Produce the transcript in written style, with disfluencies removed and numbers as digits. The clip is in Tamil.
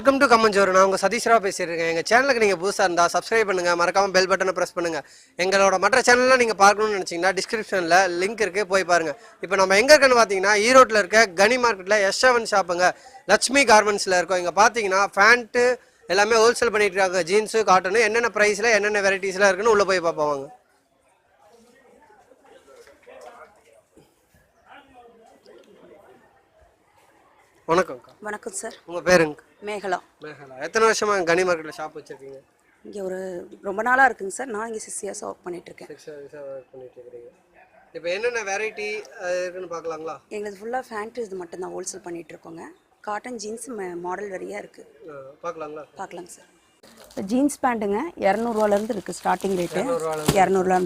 Welcome to கம்மஞ்சோறு. நான் உங்கள் சதீஷ்ரா பேசியிருக்கேன். எங்கள் சேனலுக்கு நீங்கள் புதுசாக இருந்தால் சப்ஸ்கிரைப் பண்ணுங்கள், மறக்காமல் பெல் பட்டனை ப்ரெஸ் பண்ணுங்கள். எங்களோட மற்ற சேனல்லாம் நீங்கள் பார்க்கணும்னு நினச்சிங்கன்னா டிஸ்கிரிப்ஷனில் லிங்க் இருக்குது, போய் பாருங்கள். இப்போ நம்ம எங்கே இருக்குன்னு பார்த்தீங்கன்னா ஈரோட்டில் இருக்க கனி மார்க்கெட்டில் S7 ஷாப்புங்க, லட்சுமி கார்மெண்ட்ஸில் இருக்கோம். இங்கே பார்த்தீங்கன்னா ஃபேண்ட்டு எல்லாமே ஹோல்சேல் பண்ணிட்டு இருக்காங்க. ஜீன்ஸு, காட்டனு, என்னென்ன ப்ரைஸில் என்னென்ன வெரைட்டிஸ்லாம் இருக்குன்னு உள்ளே போய் பார்ப்போம். வணக்கம்க்கா. வணக்கம் சார். உங்கள் பேருங்க? மேகலா. மேகலா. எத்தனை வருஷமாக கனி மார்க்கெட்டில் ஷாப் வச்சுருக்கீங்க? இங்கே ஒரு ரொம்ப நாளாக இருக்குங்க சார். நான் இங்கே 6 இயர்ஸாக ஒர்க் பண்ணிகிட்ருக்கேன். 6 இயர்ஸாக ஒர்க் பண்ணிட்டு இருக்கிறீங்க. இப்போ என்னென்ன வெரைட்டி இருக்குன்னு பார்க்கலாங்களா? எங்களுக்கு ஃபுல்லாக ஃபேண்ட்டு இது மட்டும் தான் ஹோல்சேல் பண்ணிகிட்ருக்கோங்க. காட்டன் ஜீன்ஸ் மாடல் வரையாக இருக்குது. பார்க்கலாங்களா? பார்க்கலாங்க சார். இப்போ ஜீன்ஸ் பேண்ட்டுங்க 200ரூவாலேருந்து இருக்குது ஸ்டார்டிங் ரேட்டு. 200ரூவா